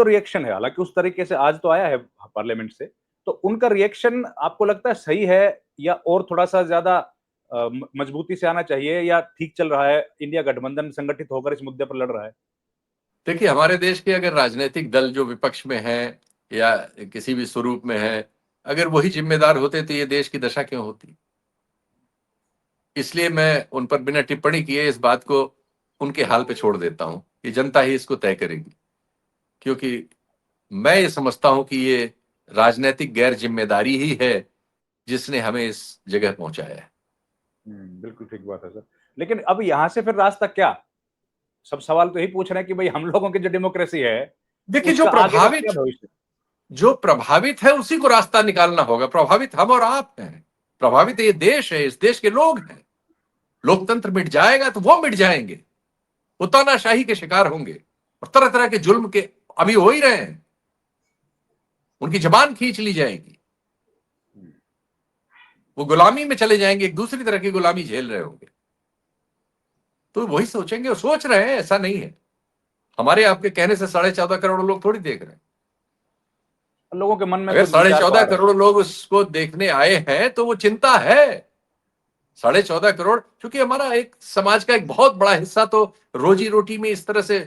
तो रिएक्शन है, हालाँकि उस तरीके से आज तो आया है पार्लियामेंट से, तो उनका रिएक्शन आपको लगता है सही है या और थोड़ा-सा ज़्यादा मजबूती से आना चाहिए या ठीक चल रहा है, इंडिया गठबंधन संगठित होकर इस मुद्दे पर लड़ रहा है? देखिए, हमारे देश के अगर राजनीतिक दल जो विपक्ष में हैं या किसी भी स्वरूप में हैं, अगर वही ज़िम्मेदार होते तो ये देश की दशा क्यों होती? इसलिए मैं उन पर बिना टिप्पणी किए इस बात को उनके हाल पे छोड़ देता हूँ, कि जनता ही इसको तय करेगी। क्योंकि मैं ये समझता हूँ कि ये राजनैतिक गैर ज़िम्मेदारी ही है, जिसने हमें इस जगह पहुँचाया है। बिल्कुल ठीक बात है सर। लेकिन अब यहाँ से फिर रास्ता क्या? सब सवाल तो यही पूछ रहे हैं कि भई हम लोगों की जो डेमोक्रेसी है, देखिए, उसका आगे का क्या भविष्य? जो प्रभावित है उसी को रास्ता निकालना होगा। प्रभावित हम और आप हैं। प्रभावित ये देश है, इस देश के लोग हैं। लोकतंत्र मिट जाएगा तो वो मिट जाएंगे, वो तानाशाही के शिकार होंगे और तरह तरह के जुल्म के अभी हो ही रहे हैं, उनकी जबान खींच ली जाएगी, वो गुलामी में चले जाएंगे, एक दूसरी तरह की गुलामी झेल रहे होंगे। तो वही सोचेंगे और सोच रहे हैं, ऐसा नहीं है। हमारे आपके कहने से 14.5 करोड़ लोग थोड़ी देख रहे हैं। लोगों के मन में अगर कुछ विचार तो 14.5 आ रहे हैं। करोड़ लोग उसको देखने आए हैं तो वो चिंता है। 14.5 करोड़, क्योंकि हमारा एक समाज का एक बहुत बड़ा हिस्सा तो रोजी रोटी में इस तरह से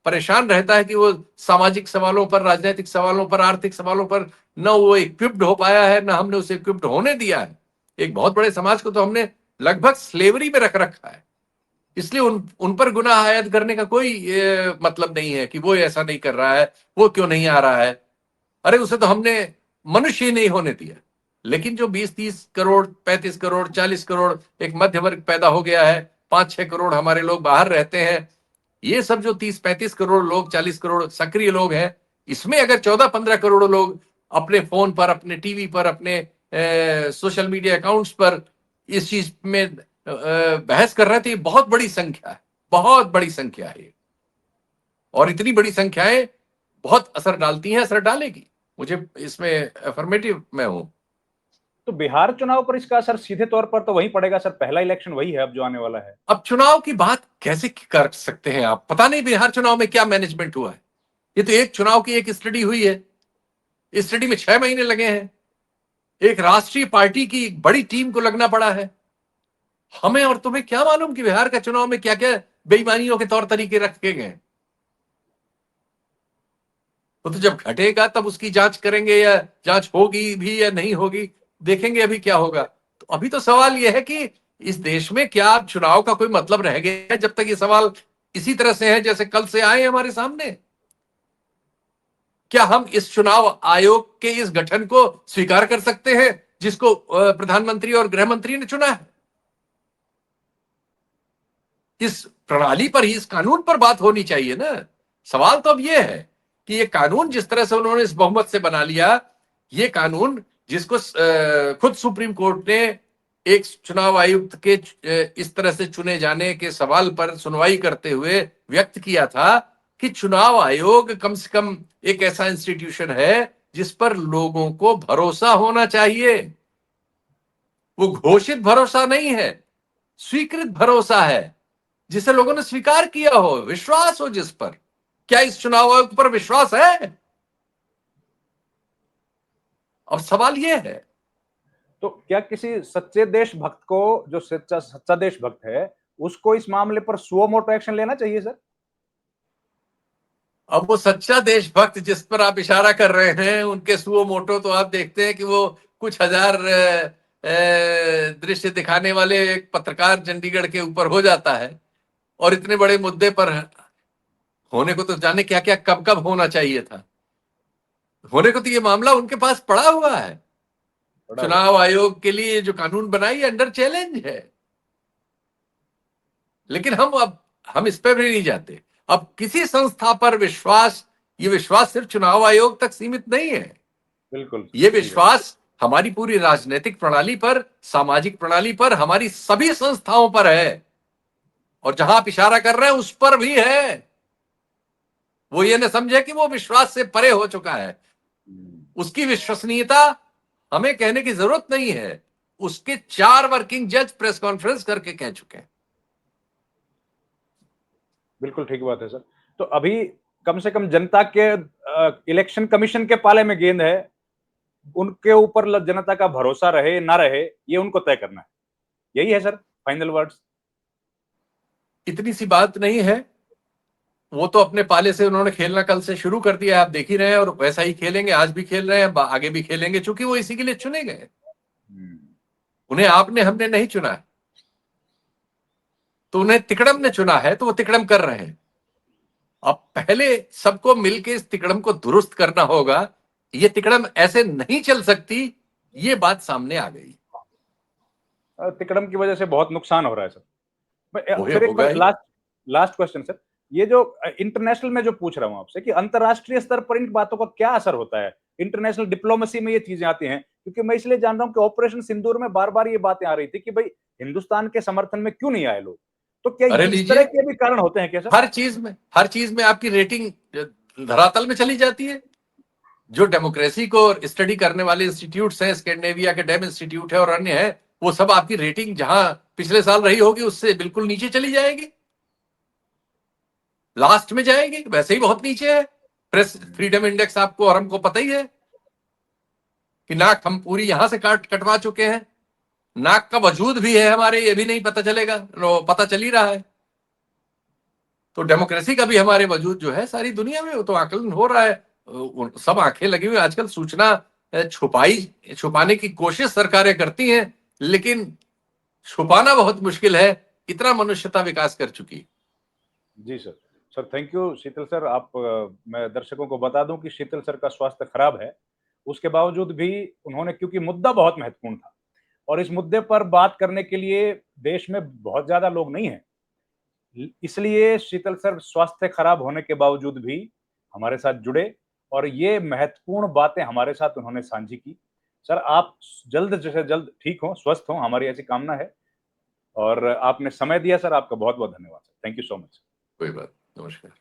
परेशान रहता है कि वो सामाजिक सवालों पर, राजनीतिक सवालों पर, आर्थिक सवालों पर न वो इक्विप्ड हो पाया है, न हमने उसे इक्विप्ड होने दिया है। एक बहुत बड़े समाज को तो हमने लगभग स्लेवरी में रख रखा है। इसलिए उन पर गुनाह आयद करने का कोई मतलब नहीं है कि वो ऐसा नहीं कर रहा है, वो क्यों नहीं आ रहा है। अरे उसे तो हमने मनुष्य ही नहीं होने दिया। लेकिन जो 20-30 करोड़, 35 करोड़, 40 करोड़ एक मध्य वर्ग पैदा हो गया है, 5-6 करोड़ हमारे लोग बाहर रहते हैं, ये सब जो 30-35 करोड़ लोग, 40 करोड़ सक्रिय लोग हैं, इसमें अगर 14-15 करोड़ लोग अपने फोन पर, अपने टीवी पर, अपने सोशल मीडिया अकाउंट्स पर इस चीज में बहस कर रहे थे, ये बहुत बड़ी संख्या है, बहुत बड़ी संख्या है। और इतनी बड़ी संख्याएं बहुत असर डालती हैं, असर डालेगी। मुझे इसमें अफर्मेटिव मैं हूं। तो बिहार चुनाव पर इसका असर सीधे तौर पर तो वही पड़ेगा सर, पहला इलेक्शन वही है अब जो आने वाला है। अब चुनाव की बात कैसे कर सकते हैं आप? पता नहीं बिहार चुनाव में क्या मैनेजमेंट हुआ है। ये तो एक चुनाव की एक स्टडी हुई है, इस स्टडी में 6 महीने लगे हैं। एक राष्ट्रीय पार्टी की एक बड़ी टीम को लगना पड़ा है। हमें और तुम्हें क्या मालूम कि बिहार का चुनाव में क्या क्या बेईमानियों के तौर तरीके रखे गए। वो तो जब घटेगा तब उसकी जांच करेंगे, या जांच होगी भी या नहीं होगी, देखेंगे अभी क्या होगा। तो अभी तो सवाल यह है कि इस देश में क्या चुनाव का कोई मतलब रह गया जब तक ये सवाल इसी तरह से है जैसे कल से आए हमारे सामने? क्या हम इस चुनाव आयोग के इस गठन को स्वीकार कर सकते हैं जिसको प्रधानमंत्री और गृह मंत्री ने चुना है? इस प्रणाली पर ही, इस कानून पर बात होनी चाहिए ना। सवाल तो अब यह है कि ये कानून जिस तरह से उन्होंने इस बहुमत से बना लिया, ये कानून जिसको खुद सुप्रीम कोर्ट ने एक चुनाव आयुक्त के इस तरह से चुने जाने के सवाल पर सुनवाई करते हुए व्यक्त किया था कि चुनाव आयोग कम से कम एक ऐसा इंस्टीट्यूशन है जिस पर लोगों को भरोसा होना चाहिए। वो घोषित भरोसा नहीं है, स्वीकृत भरोसा है, जिसे लोगों ने स्वीकार किया हो, विश्वास हो जिस पर। क्या इस चुनाव आयोग पर विश्वास है? अब सवाल यह है। तो क्या किसी सच्चे देशभक्त को, जो सच्चा सच्चा देशभक्त है, उसको इस मामले पर सुओ मोटो एक्शन लेना चाहिए सर? अब वो सच्चा देशभक्त जिस पर आप इशारा कर रहे हैं, उनके सुओ मोटो तो आप देखते हैं कि वो कुछ हजार दृश्य दिखाने वाले एक पत्रकार चंडीगढ़ के ऊपर हो जाता है, और इतने बड़े मुद्दे पर होने को तो जाने क्या क्या कब कब होना चाहिए था। होने को तो ये मामला उनके पास पड़ा हुआ है। पड़ा हुआ चुनाव आयोग के लिए जो कानून बनाई अंडर चैलेंज है। लेकिन हम इस पर भी नहीं जाते। अब किसी संस्था पर विश्वास, ये विश्वास सिर्फ चुनाव आयोग तक सीमित नहीं है। बिल्कुल ये सही है। विश्वास हमारी पूरी राजनीतिक प्रणाली पर, सामाजिक प्रणाली पर, हमारी सभी संस्थाओं पर है। और जहां आप इशारा कर रहे हैं उस पर भी है। वो ये न समझे कि वो विश्वास से परे हो चुका है। उसकी विश्वसनीयता हमें कहने की जरूरत नहीं है। उसके 4 वर्किंग जज प्रेस कॉन्फ्रेंस करके कह चुके हैं। बिल्कुल ठीक बात है सर। तो अभी कम से कम जनता के इलेक्शन कमीशन के पाले में गेंद है, उनके ऊपर जनता का भरोसा रहे ना रहे, ये उनको तय करना है। यही है सर फाइनल वर्ड्स। इतनी सी बात नहीं है, वो तो अपने पाले से उन्होंने खेलना कल से शुरू कर दिया है, आप देख ही रहे हैं, और वैसा ही खेलेंगे, आज भी खेल रहे हैं, आगे भी खेलेंगे, क्योंकि वो इसी के लिए चुने गए। उन्हें आपने हमने नहीं चुना है, तो उन्हें तिकड़म ने चुना है, तो वो तिकड़म कर रहे हैं। अब पहले सबको मिलके इस तिकड़म को दुरुस्त करना होगा। ये तिकड़म ऐसे नहीं चल सकती, ये बात सामने आ गई। तिकड़म की वजह से बहुत नुकसान हो रहा है सर। फिर एक होगा ही। लास्ट क्वेश्चन सर, ये जो इंटरनेशनल में जो पूछ रहा हूं आपसे कि अंतरराष्ट्रीय स्तर पर इन बातों का क्या असर होता है? इंटरनेशनल डिप्लोमेसी में ये चीजें आती हैं, क्योंकि मैं इसलिए जान रहा हूं कि ऑपरेशन सिंदूर में बार बार ये बातें आ रही थी कि भाई हिंदुस्तान के समर्थन में क्यों नहीं आए लोग, तो क्या अरे इस तरह लीजिए, के भी कारण होते हैं क्या सर? हर चीज में आपकी रेटिंग धरातल में चली जाती है। जो डेमोक्रेसी को स्टडी करने वाले इंस्टीट्यूट्स हैं, स्कैंडिनेविया के डेम इंस्टीट्यूट है और अन्य है, वो सब आपकी रेटिंग जहां पिछले साल रही होगी उससे बिल्कुल नीचे चली जाएगी, लास्ट में जाएगी, वैसे ही बहुत नीचे है। प्रेस फ्रीडम इंडेक्स आपको और हमको पता ही है कि नाक हम पूरी यहां से कटवा चुके हैं, नाक का वजूद भी है हमारे, ये भी नहीं पता चलेगा, पता चल ही रहा है। तो डेमोक्रेसी का भी हमारे वजूद जो है सारी दुनिया में, वो तो आकलन हो रहा है। सब आंखें लगी हुई आजकल, सूचना छुपाने की कोशिश सरकारें करती हैं, लेकिन छुपाना बहुत मुश्किल है, इतना मनुष्यता विकास कर चुकी। जी sir. Sir thank you Sheetal sir. मैं दर्शकों को बता दूं कि शीतल सर का स्वास्थ्य खराब है, उसके बावजूद भी उन्होंने, क्योंकि मुद्दा बहुत महत्वपूर्ण था और इस मुद्दे पर बात करने के लिए देश में बहुत ज्यादा लोग नहीं हैं, इसलिए शीतल सर स्वास्थ्य खराब होने के बावजूद भी हमारे साथ जुड़े और ये महत्वपूर्ण बातें हमारे साथ उन्होंने साझी की। सर आप जल्द से जल्द ठीक हो, स्वस्थ हो, हमारी ऐसी कामना है। और आपने समय दिया सर, आपका बहुत बहुत धन्यवाद sir. Thank you so much. कोई बात, नमस्कार।